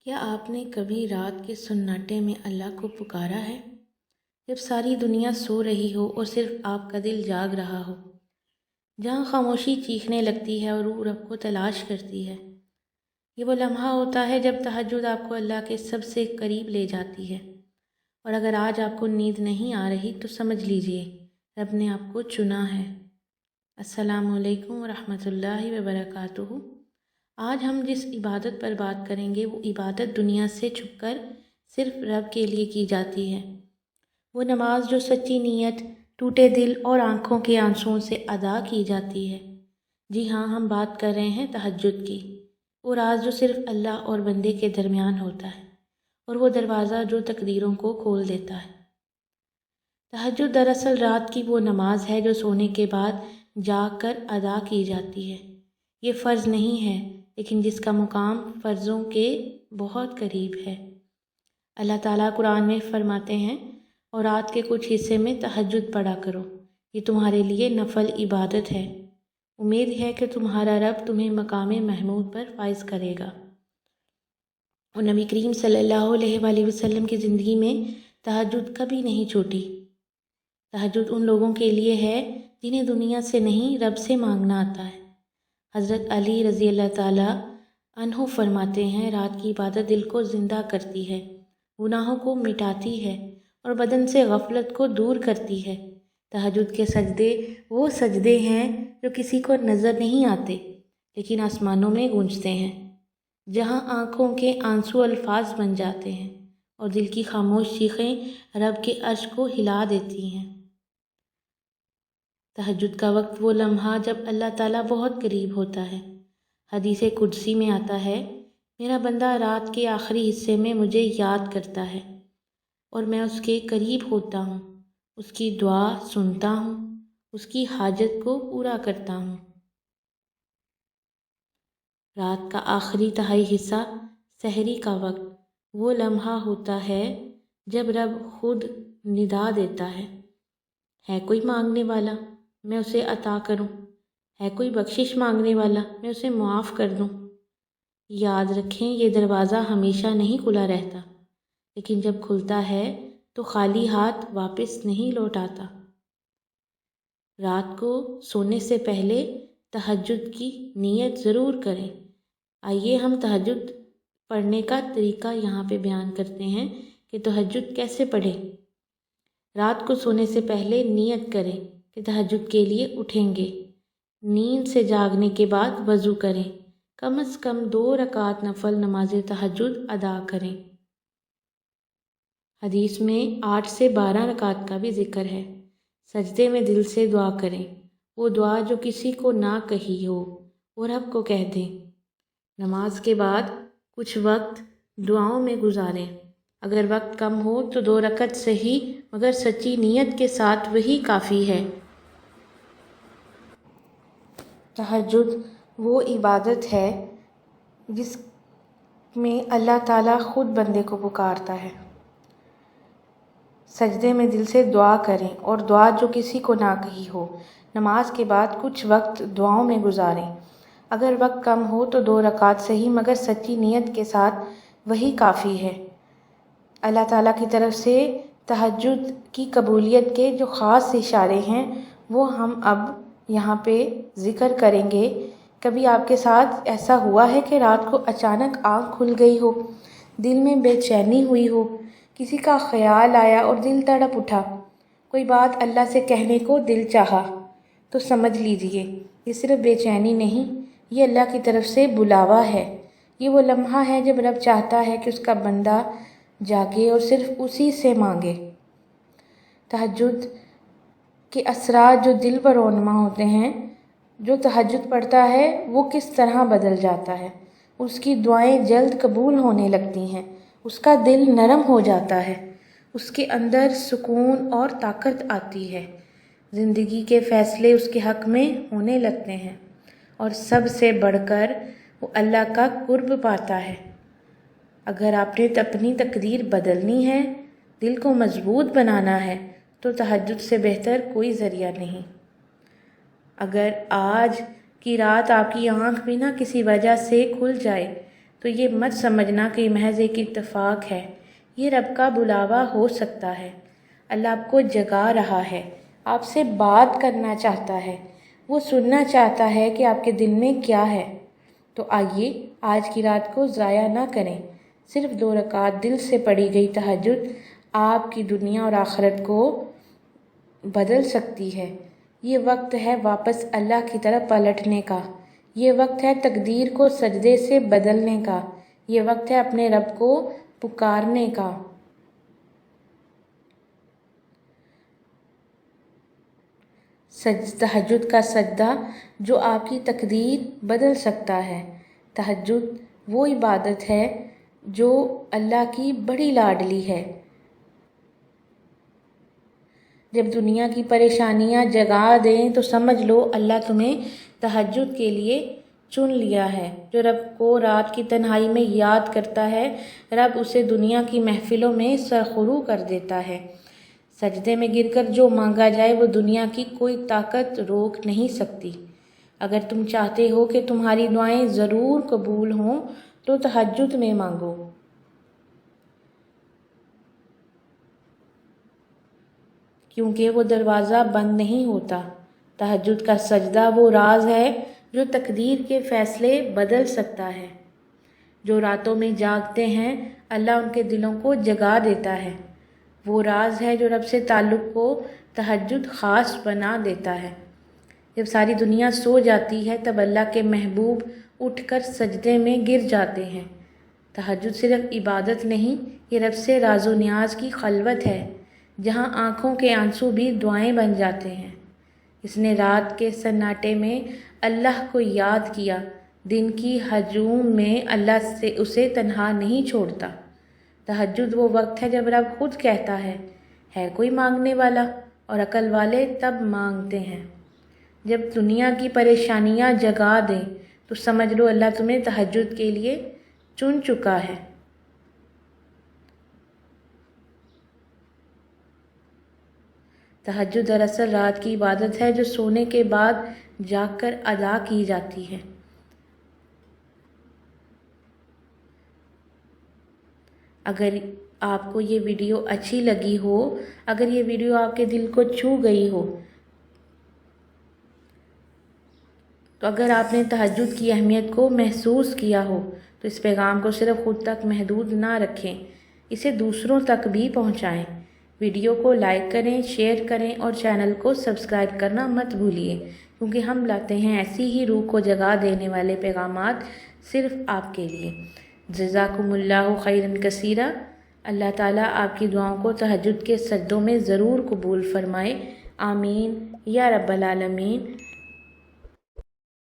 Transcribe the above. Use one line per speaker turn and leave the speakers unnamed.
کیا آپ نے کبھی رات کے سناٹے میں اللہ کو پکارا ہے؟ جب ساری دنیا سو رہی ہو اور صرف آپ کا دل جاگ رہا ہو، جہاں خاموشی چیخنے لگتی ہے اور روح رب کو تلاش کرتی ہے۔ یہ وہ لمحہ ہوتا ہے جب تہجد آپ کو اللہ کے سب سے قریب لے جاتی ہے۔ اور اگر آج آپ کو نیند نہیں آ رہی تو سمجھ لیجئے رب نے آپ کو چنا ہے۔ السلام علیکم ورحمۃ اللہ وبرکاتہ۔ آج ہم جس عبادت پر بات کریں گے وہ عبادت دنیا سے چھپ کر صرف رب کے لیے کی جاتی ہے۔ وہ نماز جو سچی نیت، ٹوٹے دل اور آنکھوں کے آنسوؤں سے ادا کی جاتی ہے۔ جی ہاں، ہم بات کر رہے ہیں تہجد کی، وہ راز جو صرف اللہ اور بندے کے درمیان ہوتا ہے، اور وہ دروازہ جو تقدیروں کو کھول دیتا ہے۔ تہجد دراصل رات کی وہ نماز ہے جو سونے کے بعد جاگ کر ادا کی جاتی ہے۔ یہ فرض نہیں ہے، لیکن جس کا مقام فرضوں کے بہت قریب ہے۔ اللہ تعالیٰ قرآن میں فرماتے ہیں، اور رات کے کچھ حصے میں تہجد پڑھا کرو، یہ تمہارے لیے نفل عبادت ہے۔ امید ہے کہ تمہارا رب تمہیں مقام محمود پر فائز کرے گا۔ اور نبی کریم صلی اللہ علیہ وآلہ وسلم کی زندگی میں تہجد کبھی نہیں چھوٹی۔ تہجد ان لوگوں کے لیے ہے جنہیں دنیا سے نہیں رب سے مانگنا آتا ہے۔ حضرت علی رضی اللہ تعالیٰ عنہ فرماتے ہیں، رات کی عبادت دل کو زندہ کرتی ہے، گناہوں کو مٹاتی ہے اور بدن سے غفلت کو دور کرتی ہے۔ تہجد کے سجدے وہ سجدے ہیں جو کسی کو نظر نہیں آتے لیکن آسمانوں میں گونجتے ہیں، جہاں آنکھوں کے آنسو الفاظ بن جاتے ہیں اور دل کی خاموش چیخیں رب کے عرش کو ہلا دیتی ہیں۔ تہجد کا وقت وہ لمحہ جب اللہ تعالیٰ بہت قریب ہوتا ہے۔ حدیث قدسی میں آتا ہے، میرا بندہ رات کے آخری حصے میں مجھے یاد کرتا ہے اور میں اس کے قریب ہوتا ہوں، اس کی دعا سنتا ہوں، اس کی حاجت کو پورا کرتا ہوں۔ رات کا آخری تہائی حصہ، سحری کا وقت، وہ لمحہ ہوتا ہے جب رب خود ندا دیتا ہے کوئی مانگنے والا، میں اسے عطا کروں، ہے کوئی بخشش مانگنے والا، میں اسے معاف کر دوں۔ یاد رکھیں، یہ دروازہ ہمیشہ نہیں کھلا رہتا، لیکن جب کھلتا ہے تو خالی ہاتھ واپس نہیں لوٹ آتا۔ رات کو سونے سے پہلے تہجد کی نیت ضرور کریں۔ آئیے ہم تہجد پڑھنے کا طریقہ یہاں پہ بیان کرتے ہیں کہ تہجد کیسے پڑھیں۔ رات کو سونے سے پہلے نیت کریں کہ تہجد کے لیے اٹھیں گے۔ نیند سے جاگنے کے بعد وضو کریں، کم از کم 2 رکعت نفل نماز تہجد ادا کریں۔ حدیث میں 8 سے 12 رکعت کا بھی ذکر ہے۔ سجدے میں دل سے دعا کریں، وہ دعا جو کسی کو نہ کہی ہو وہ رب کو کہہ دیں۔ نماز کے بعد کچھ وقت دعاؤں میں گزاریں۔ اگر وقت کم ہو تو 2 رکعت صحیح مگر سچی نیت کے ساتھ وہی کافی ہے۔ تہجد وہ عبادت ہے جس میں اللہ تعالیٰ خود بندے کو پکارتا ہے۔ سجدے میں دل سے دعا کریں اور دعا جو کسی کو نہ کہی ہو۔ نماز کے بعد کچھ وقت دعاؤں میں گزاریں۔ اگر وقت کم ہو تو 2 رکعت صحیح مگر سچی نیت کے ساتھ وہی کافی ہے۔ اللہ تعالیٰ کی طرف سے تہجد کی قبولیت کے جو خاص اشارے ہیں وہ ہم اب یہاں پہ ذکر کریں گے۔ کبھی آپ کے ساتھ ایسا ہوا ہے کہ رات کو اچانک آنکھ کھل گئی ہو، دل میں بے چینی ہوئی ہو، کسی کا خیال آیا اور دل تڑپ اٹھا، کوئی بات اللہ سے کہنے کو دل چاہا؟ تو سمجھ لیجئے یہ صرف بے چینی نہیں، یہ اللہ کی طرف سے بلاوا ہے۔ یہ وہ لمحہ ہے جب رب چاہتا ہے کہ اس کا بندہ جاگے اور صرف اسی سے مانگے۔ تہجد کے اثرات جو دل پر رونما ہوتے ہیں، جو تہجد پڑھتا ہے وہ کس طرح بدل جاتا ہے۔ اس کی دعائیں جلد قبول ہونے لگتی ہیں، اس کا دل نرم ہو جاتا ہے، اس کے اندر سکون اور طاقت آتی ہے، زندگی کے فیصلے اس کے حق میں ہونے لگتے ہیں، اور سب سے بڑھ کر وہ اللہ کا قرب پاتا ہے۔ اگر آپ نے اپنی تقدیر بدلنی ہے، دل کو مضبوط بنانا ہے، تو تہجد سے بہتر کوئی ذریعہ نہیں۔ اگر آج کی رات آپ کی آنکھ بھی نہ کسی وجہ سے کھل جائے تو یہ مت سمجھنا کہ محض ایک اتفاق ہے، یہ رب کا بلاوا ہو سکتا ہے۔ اللہ آپ کو جگا رہا ہے، آپ سے بات کرنا چاہتا ہے، وہ سننا چاہتا ہے کہ آپ کے دل میں کیا ہے۔ تو آئیے آج کی رات کو ضائع نہ کریں۔ صرف 2 رکعت دل سے پڑھی گئی تہجد آپ کی دنیا اور آخرت کو بدل سکتی ہے۔ یہ وقت ہے واپس اللہ کی طرف پلٹنے کا، یہ وقت ہے تقدیر کو سجدے سے بدلنے کا، یہ وقت ہے اپنے رب کو پکارنے کا۔ تہجد کا سجدہ جو آپ کی تقدیر بدل سکتا ہے۔ تہجد وہ عبادت ہے جو اللہ کی بڑی لاڈلی ہے۔ جب دنیا کی پریشانیاں جگا دیں تو سمجھ لو اللہ تمہیں تہجد کے لیے چن لیا ہے۔ جو رب کو رات کی تنہائی میں یاد کرتا ہے، رب اسے دنیا کی محفلوں میں سرخرو کر دیتا ہے۔ سجدے میں گر کر جو مانگا جائے وہ دنیا کی کوئی طاقت روک نہیں سکتی۔ اگر تم چاہتے ہو کہ تمہاری دعائیں ضرور قبول ہوں تو تہجد میں مانگو۔ کیونکہ وہ دروازہ بند نہیں ہوتا۔ تہجد کا سجدہ وہ راز ہے جو تقدیر کے فیصلے بدل سکتا ہے۔ جو راتوں میں جاگتے ہیں اللہ ان کے دلوں کو جگا دیتا ہے۔ وہ راز ہے جو رب سے تعلق کو تہجد خاص بنا دیتا ہے۔ جب ساری دنیا سو جاتی ہے تب اللہ کے محبوب اٹھ کر سجدے میں گر جاتے ہیں۔ تہجد صرف عبادت نہیں، یہ رب سے راز و نیاز کی خلوت ہے، جہاں آنکھوں کے آنسو بھی دعائیں بن جاتے ہیں۔ اس نے رات کے سناٹے میں اللہ کو یاد کیا، دن کی ہجوم میں اللہ سے اسے تنہا نہیں چھوڑتا۔ تہجد وہ وقت ہے جب رب خود کہتا ہے کوئی مانگنے والا، اور عقل والے تب مانگتے ہیں۔ جب دنیا کی پریشانیاں جگا دیں تو سمجھ لو اللہ تمہیں تہجد کے لیے چن چکا ہے۔ تہجد دراصل رات کی عبادت ہے جو سونے کے بعد جاگ کر ادا کی جاتی ہے۔ اگر آپ کو یہ ویڈیو اچھی لگی ہو، اگر یہ ویڈیو آپ کے دل کو چھو گئی ہو، تو اگر آپ نے تہجد کی اہمیت کو محسوس کیا ہو تو اس پیغام کو صرف خود تک محدود نہ رکھیں، اسے دوسروں تک بھی پہنچائیں۔ ویڈیو کو لائک کریں، شیئر کریں اور چینل کو سبسکرائب کرنا مت بھولیے، کیونکہ ہم لاتے ہیں ایسی ہی روح کو جگا دینے والے پیغامات صرف آپ کے لیے۔ جزاکم اللہ خیرا کثیرا۔ اللہ تعالیٰ آپ کی دعاؤں کو تہجد کے سجدوں میں ضرور قبول فرمائے۔ آمین یا رب العالمین۔